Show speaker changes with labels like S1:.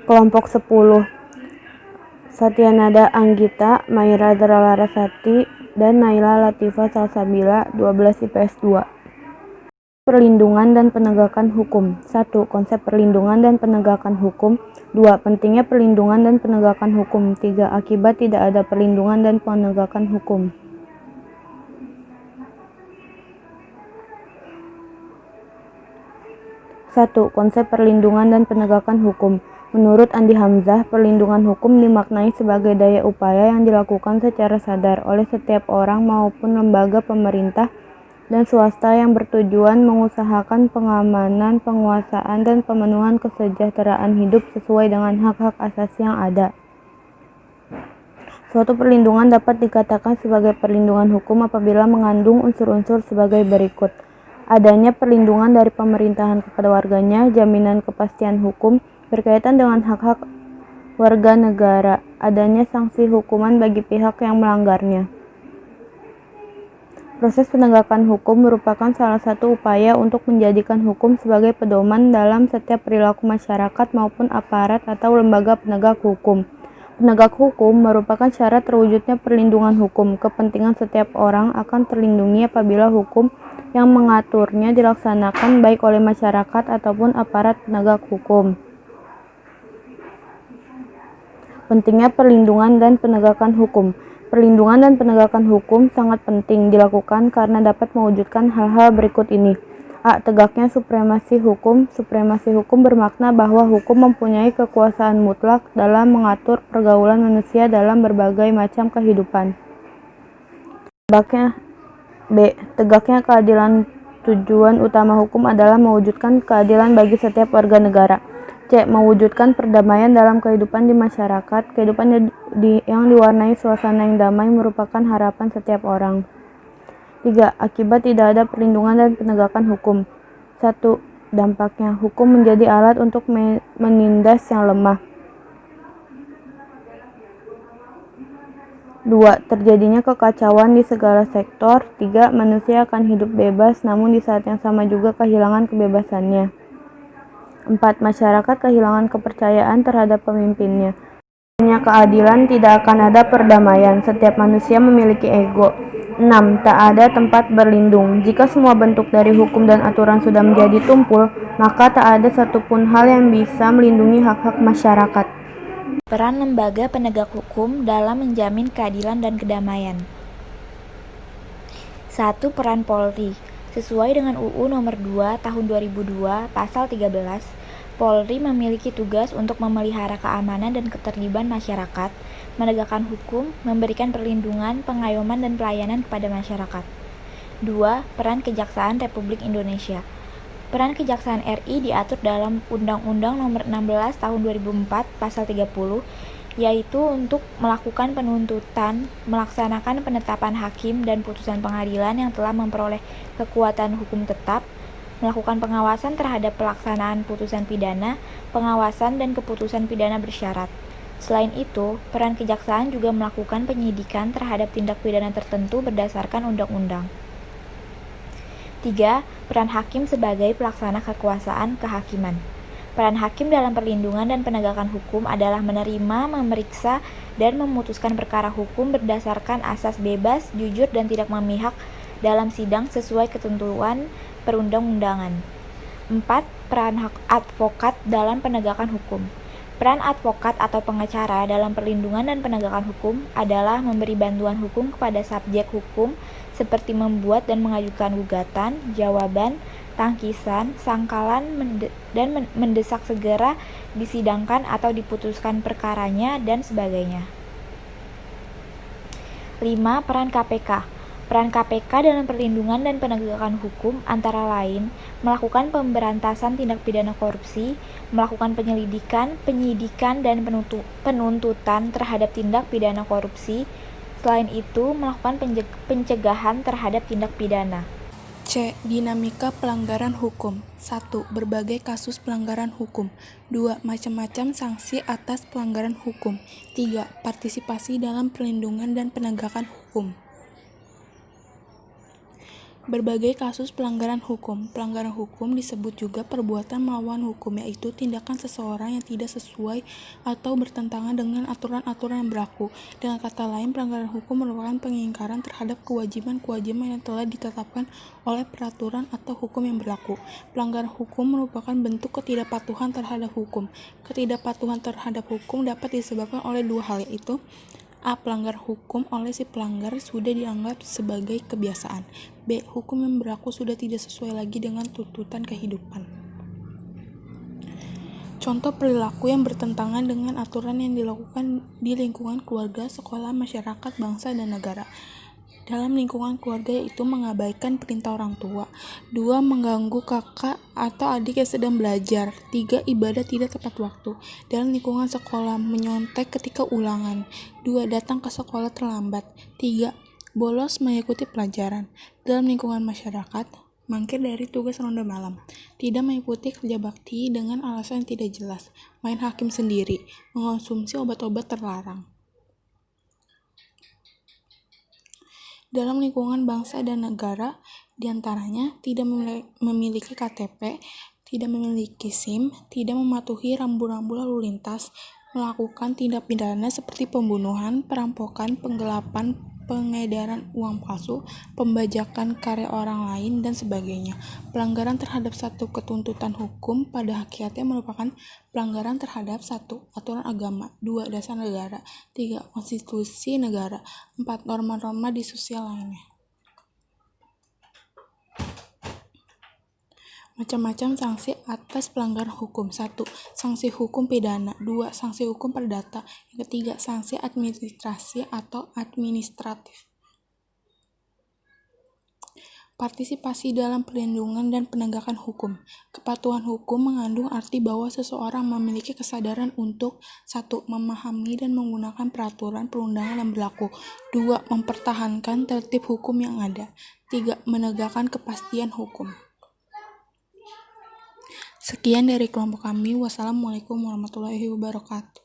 S1: Kelompok 10, Satyanada Anggita, Maira Larasati, dan Naila Latifah Salsabila, 12 IPS 2. Perlindungan dan penegakan hukum. 1. Konsep perlindungan dan penegakan hukum. 2. Pentingnya perlindungan dan penegakan hukum. 3. Akibat tidak ada perlindungan dan penegakan hukum. 1. Konsep perlindungan dan penegakan hukum. Menurut Andi Hamzah, perlindungan hukum dimaknai sebagai daya upaya yang dilakukan secara sadar oleh setiap orang maupun lembaga pemerintah dan swasta yang bertujuan mengusahakan pengamanan, penguasaan, dan pemenuhan kesejahteraan hidup sesuai dengan hak-hak asasi yang ada. Suatu perlindungan dapat dikatakan sebagai perlindungan hukum apabila mengandung unsur-unsur sebagai berikut. Adanya perlindungan dari pemerintahan kepada warganya, jaminan kepastian hukum berkaitan dengan hak-hak warga negara, adanya sanksi hukuman bagi pihak yang melanggarnya. Proses penegakan hukum merupakan salah satu upaya untuk menjadikan hukum sebagai pedoman dalam setiap perilaku masyarakat maupun aparat atau lembaga penegak hukum. Penegak hukum merupakan syarat terwujudnya perlindungan hukum. Kepentingan setiap orang akan terlindungi apabila hukum yang mengaturnya dilaksanakan baik oleh masyarakat ataupun aparat penegak hukum. Pentingnya perlindungan dan penegakan hukum. Perlindungan dan penegakan hukum sangat penting dilakukan karena dapat mewujudkan hal-hal berikut ini. A. Tegaknya supremasi hukum. Supremasi hukum bermakna bahwa hukum mempunyai kekuasaan mutlak dalam mengatur pergaulan manusia dalam berbagai macam kehidupan. B. Tegaknya keadilan. Tujuan utama hukum adalah mewujudkan keadilan bagi setiap warga negara. C. Mewujudkan perdamaian dalam kehidupan di masyarakat. Kehidupan yang diwarnai suasana yang damai merupakan harapan setiap orang. 3. Akibat tidak ada perlindungan dan penegakan hukum. 1. Dampaknya, hukum menjadi alat untuk menindas yang lemah. 2. Terjadinya kekacauan di segala sektor. 3. Manusia akan hidup bebas, namun di saat yang sama juga kehilangan kebebasannya. 4. Masyarakat kehilangan kepercayaan terhadap pemimpinnya. Punya keadilan, tidak akan ada perdamaian. Setiap manusia memiliki ego. 6. Tak ada tempat berlindung. Jika semua bentuk dari hukum dan aturan sudah menjadi tumpul, maka tak ada satupun hal yang bisa melindungi hak-hak masyarakat.
S2: Peran lembaga penegak hukum dalam menjamin keadilan dan kedamaian. 1. Peran Polri. Sesuai dengan UU Nomor 2 Tahun 2002 Pasal 13, Polri memiliki tugas untuk memelihara keamanan dan ketertiban masyarakat, menegakkan hukum, memberikan perlindungan, pengayoman, dan pelayanan kepada masyarakat. 2. Peran Kejaksaan Republik Indonesia. Peran Kejaksaan RI diatur dalam Undang-Undang Nomor 16 Tahun 2004 Pasal 30, yaitu untuk melakukan penuntutan, melaksanakan penetapan hakim dan putusan pengadilan yang telah memperoleh kekuatan hukum tetap, melakukan pengawasan terhadap pelaksanaan putusan pidana, pengawasan dan keputusan pidana bersyarat. Selain itu, peran kejaksaan juga melakukan penyidikan terhadap tindak pidana tertentu berdasarkan undang-undang. 3. Peran hakim sebagai pelaksana kekuasaan kehakiman. Peran hakim dalam perlindungan dan penegakan hukum adalah menerima, memeriksa, dan memutuskan perkara hukum berdasarkan asas bebas, jujur, dan tidak memihak dalam sidang sesuai ketentuan perundang-undangan. 4. Peran advokat dalam penegakan hukum. Peran advokat atau pengacara dalam perlindungan dan penegakan hukum adalah memberi bantuan hukum kepada subjek hukum seperti membuat dan mengajukan gugatan, jawaban, tangkisan, sangkalan, dan mendesak segera disidangkan atau diputuskan perkaranya, dan sebagainya. 5. Peran KPK. Peran KPK dalam perlindungan dan penegakan hukum antara lain melakukan pemberantasan tindak pidana korupsi, melakukan penyelidikan, penyidikan, dan penuntutan terhadap tindak pidana korupsi. Selain itu, melakukan pencegahan terhadap tindak pidana.
S3: C. Dinamika pelanggaran hukum. 1. Berbagai kasus pelanggaran hukum. 2. Macam-macam sanksi atas pelanggaran hukum. 3. Partisipasi dalam perlindungan dan penegakan hukum. Berbagai kasus pelanggaran hukum. Pelanggaran hukum disebut juga perbuatan melawan hukum, yaitu tindakan seseorang yang tidak sesuai atau bertentangan dengan aturan-aturan yang berlaku. Dengan kata lain, pelanggaran hukum merupakan pengingkaran terhadap kewajiban-kewajiban yang telah ditetapkan oleh peraturan atau hukum yang berlaku. Pelanggaran hukum merupakan bentuk ketidakpatuhan terhadap hukum. Ketidakpatuhan terhadap hukum dapat disebabkan oleh dua hal, yaitu A. Pelanggar hukum oleh si pelanggar sudah dianggap sebagai kebiasaan. B. Hukum yang berlaku sudah tidak sesuai lagi dengan tuntutan kehidupan. Contoh perilaku yang bertentangan dengan aturan yang dilakukan di lingkungan keluarga, sekolah, masyarakat, bangsa, dan negara. Dalam lingkungan keluarga, yaitu mengabaikan perintah orang tua. 2. Mengganggu kakak atau adik yang sedang belajar. 3. Ibadah tidak tepat waktu. Dalam lingkungan sekolah, menyontek ketika ulangan. 2. Datang ke sekolah terlambat. 3. Bolos mengikuti pelajaran. Dalam lingkungan masyarakat, mangkir dari tugas ronda malam. Tidak mengikuti kerja bakti dengan alasan yang tidak jelas. Main hakim sendiri. Mengonsumsi obat-obat terlarang. Dalam lingkungan bangsa dan negara, diantaranya tidak memiliki KTP, tidak memiliki SIM, tidak mematuhi rambu-rambu lalu lintas, melakukan tindak pidana seperti pembunuhan, perampokan, penggelapan, pengedaran uang palsu, pembajakan karya orang lain, dan sebagainya. Pelanggaran terhadap satu ketuntutan hukum pada hakikatnya merupakan pelanggaran terhadap 1. Aturan agama, 2. Dasar negara, 3. Konstitusi negara, 4. Norma-norma di sosial lainnya. Macam-macam sanksi atas pelanggaran hukum. 1. Sanksi hukum pidana. 2. Sanksi hukum perdata. Yang ketiga, sanksi administrasi atau administratif. Partisipasi dalam perlindungan dan penegakan hukum. Kepatuhan hukum mengandung arti bahwa seseorang memiliki kesadaran untuk 1. Memahami dan menggunakan peraturan perundangan yang berlaku. 2. Mempertahankan tertib hukum yang ada. 3. Menegakkan kepastian hukum. Sekian dari kelompok kami. Wassalamualaikum warahmatullahi wabarakatuh.